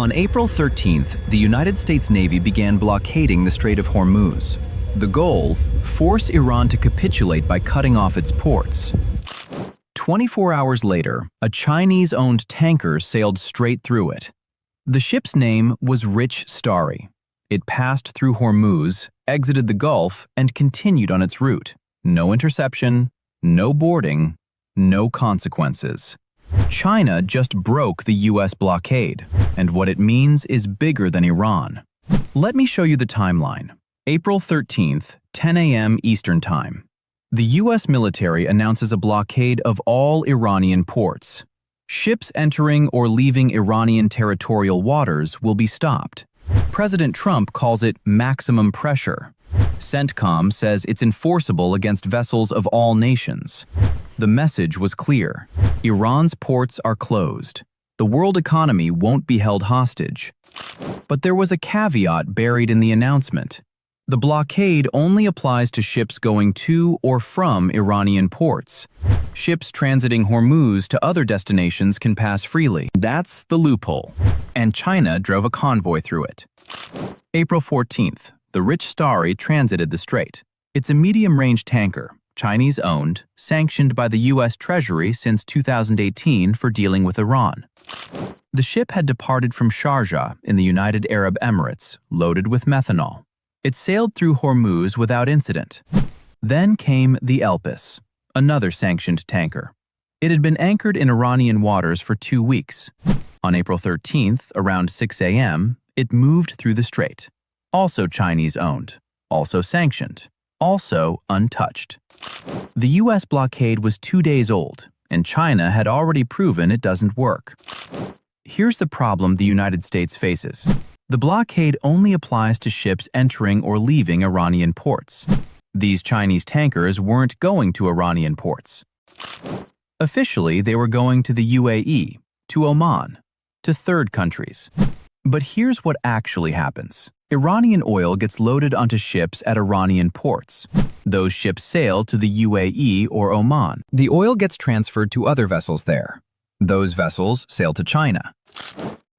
On April 13th, the United States Navy began blockading the Strait of Hormuz. The goal? Force Iran to capitulate by cutting off its ports. 24 hours later, a Chinese-owned tanker sailed straight through it. The ship's name was Rich Starry. It passed through Hormuz, exited the Gulf, and continued on its route. No interception, no boarding, no consequences. China just broke the U.S. blockade, and what it means is bigger than Iran. Let me show you the timeline. April 13th, 10 a.m. Eastern Time. The U.S. military announces a blockade of all Iranian ports. Ships entering or leaving Iranian territorial waters will be stopped. President Trump calls it maximum pressure. CENTCOM says it's enforceable against vessels of all nations. The message was clear. Iran's ports are closed. The world economy won't be held hostage. But there was a caveat buried in the announcement. The blockade only applies to ships going to or from Iranian ports. Ships transiting Hormuz to other destinations can pass freely. That's the loophole. And China drove a convoy through it. April 14th, the Rich Starry transited the Strait. It's a medium-range tanker, Chinese-owned, sanctioned by the U.S. Treasury since 2018 for dealing with Iran. The ship had departed from Sharjah in the United Arab Emirates, loaded with methanol. It sailed through Hormuz without incident. Then came the Elpis, another sanctioned tanker. It had been anchored in Iranian waters for 2 weeks. On April 13th, around 6 a.m., it moved through the Strait. Also Chinese-owned, also sanctioned, also untouched. The U.S. blockade was 2 days old, and China had already proven it doesn't work. Here's the problem the United States faces. The blockade only applies to ships entering or leaving Iranian ports. These Chinese tankers weren't going to Iranian ports. Officially, they were going to the UAE, to Oman, to third countries. But here's what actually happens. Iranian oil gets loaded onto ships at Iranian ports. Those ships sail to the UAE or Oman. The oil gets transferred to other vessels there. Those vessels sail to China.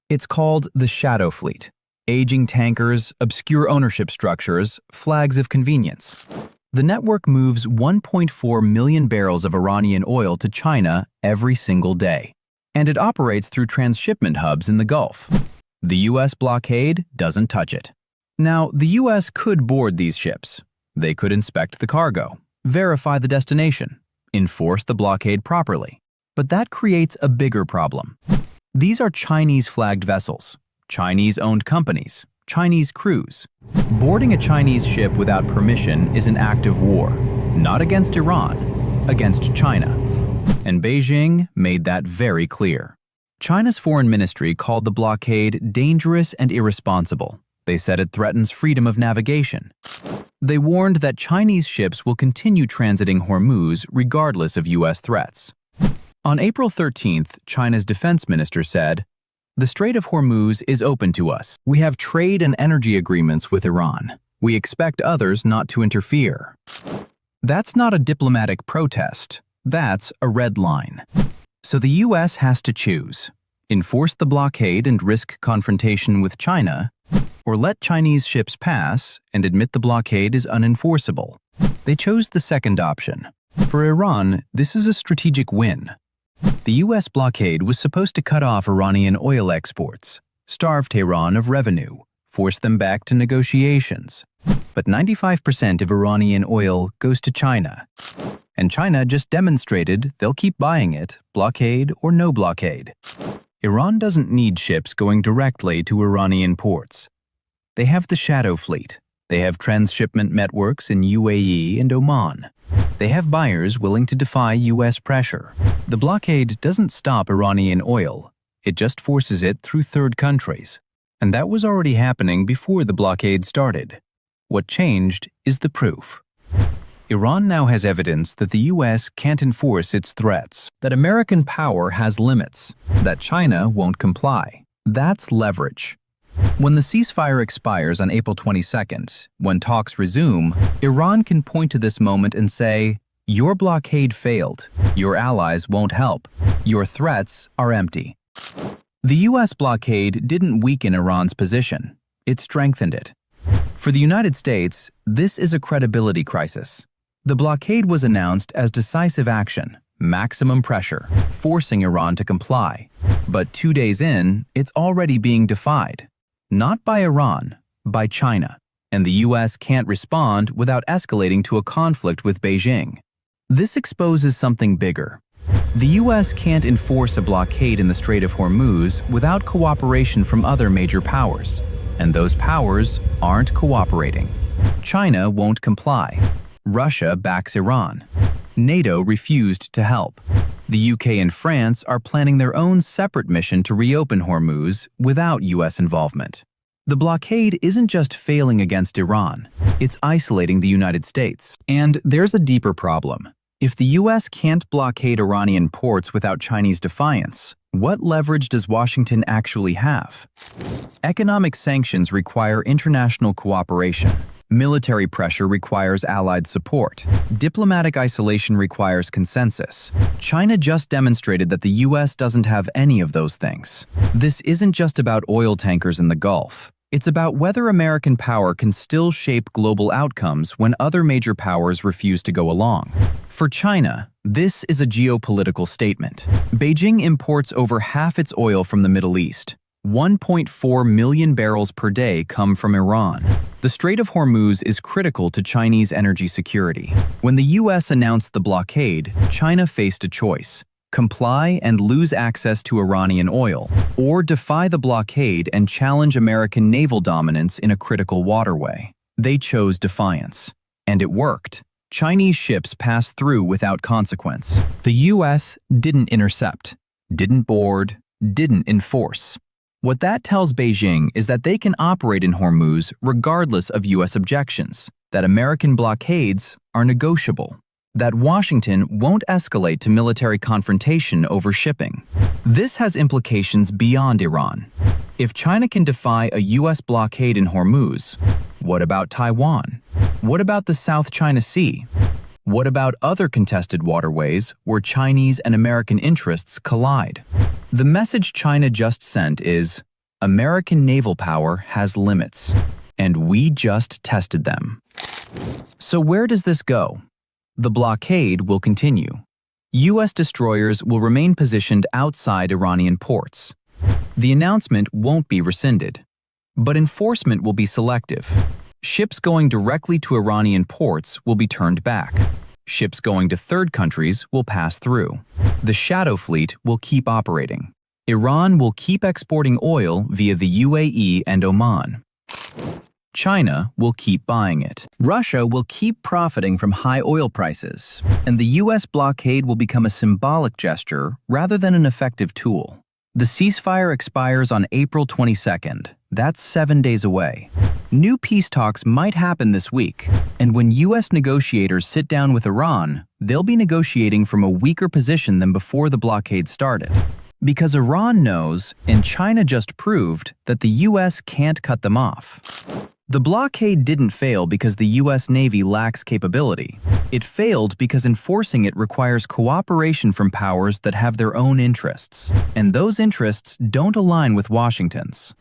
It's called the shadow fleet. Aging tankers, obscure ownership structures, flags of convenience. The network moves 1.4 million barrels of Iranian oil to China every single day. And it operates through transshipment hubs in the Gulf. The U.S. blockade doesn't touch it. Now, the U.S. could board these ships. They could inspect the cargo, verify the destination, enforce the blockade properly. But that creates a bigger problem. These are Chinese-flagged vessels, Chinese-owned companies, Chinese crews. Boarding a Chinese ship without permission is an act of war, not against Iran, against China. And Beijing made that very clear. China's foreign ministry called the blockade dangerous and irresponsible. They said it threatens freedom of navigation. They warned that Chinese ships will continue transiting Hormuz regardless of U.S. threats. On April 13th, China's defense minister said, "The Strait of Hormuz is open to us. We have trade and energy agreements with Iran. We expect others not to interfere." That's not a diplomatic protest. That's a red line. So the U.S. has to choose: enforce the blockade and risk confrontation with China, or let Chinese ships pass and admit the blockade is unenforceable. They chose the second option. For Iran, this is a strategic win. The U.S. blockade was supposed to cut off Iranian oil exports, starve Tehran of revenue, force them back to negotiations. But 95% of Iranian oil goes to China. And China just demonstrated they'll keep buying it, blockade or no blockade. Iran doesn't need ships going directly to Iranian ports. They have the shadow fleet. They have transshipment networks in UAE and Oman. They have buyers willing to defy U.S. pressure. The blockade doesn't stop Iranian oil. It just forces it through third countries. And that was already happening before the blockade started. What changed is the proof. Iran now has evidence that the U.S. can't enforce its threats, that American power has limits, that China won't comply. That's leverage. When the ceasefire expires on April 22nd, when talks resume, Iran can point to this moment and say, "Your blockade failed. Your allies won't help. Your threats are empty." The U.S. blockade didn't weaken Iran's position, it strengthened it. For the United States, this is a credibility crisis. The blockade was announced as decisive action, maximum pressure, forcing Iran to comply. But 2 days in, it's already being defied. Not by Iran, by China. And the U.S. can't respond without escalating to a conflict with Beijing. This exposes something bigger. The U.S. can't enforce a blockade in the Strait of Hormuz without cooperation from other major powers. And those powers aren't cooperating. China won't comply. Russia backs Iran. NATO refused to help. The UK and France are planning their own separate mission to reopen Hormuz without U.S. involvement. The blockade isn't just failing against Iran, it's isolating the United States. And there's a deeper problem. If the U.S. can't blockade Iranian ports without Chinese defiance, what leverage does Washington actually have? Economic sanctions require international cooperation. Military pressure requires allied support. Diplomatic isolation requires consensus. China just demonstrated that the U.S. doesn't have any of those things. This isn't just about oil tankers in the Gulf. It's about whether American power can still shape global outcomes when other major powers refuse to go along. For China, this is a geopolitical statement. Beijing imports over half its oil from the Middle East. 1.4 million barrels per day come from Iran. The Strait of Hormuz is critical to Chinese energy security. When the U.S. announced the blockade, China faced a choice: comply and lose access to Iranian oil, or defy the blockade and challenge American naval dominance in a critical waterway. They chose defiance. And it worked. Chinese ships passed through without consequence. The U.S. didn't intercept, didn't board, didn't enforce. What that tells Beijing is that they can operate in Hormuz regardless of U.S. objections, that American blockades are negotiable, that Washington won't escalate to military confrontation over shipping. This has implications beyond Iran. If China can defy a U.S. blockade in Hormuz, what about Taiwan? What about the South China Sea? What about other contested waterways where Chinese and American interests collide? The message China just sent is, American naval power has limits, and we just tested them. So where does this go? The blockade will continue. U.S. destroyers will remain positioned outside Iranian ports. The announcement won't be rescinded, but enforcement will be selective. Ships going directly to Iranian ports will be turned back. Ships going to third countries will pass through. The shadow fleet will keep operating. Iran will keep exporting oil via the UAE and Oman. China will keep buying it. Russia will keep profiting from high oil prices, and the U.S. blockade will become a symbolic gesture rather than an effective tool. The ceasefire expires on April 22nd. That's 7 days away. New peace talks might happen this week, and when U.S. negotiators sit down with Iran, they'll be negotiating from a weaker position than before the blockade started. Because Iran knows, and China just proved, that the U.S. can't cut them off. The blockade didn't fail because the U.S. Navy lacks capability. It failed because enforcing it requires cooperation from powers that have their own interests, and those interests don't align with Washington's.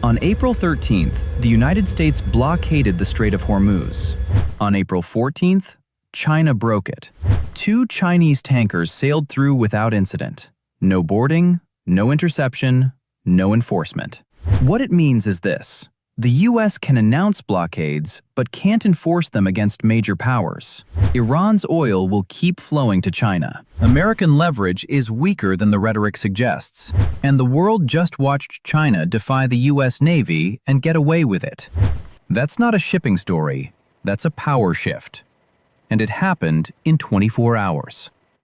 On April 13th, the United States blockaded the Strait of Hormuz. On April 14th, China broke it. 2 Chinese tankers sailed through without incident. No boarding, no interception, no enforcement. What it means is this: the U.S. can announce blockades, but can't enforce them against major powers. Iran's oil will keep flowing to China. American leverage is weaker than the rhetoric suggests, and the world just watched China defy the U.S. Navy and get away with it. That's not a shipping story, that's a power shift. And it happened in 24 hours.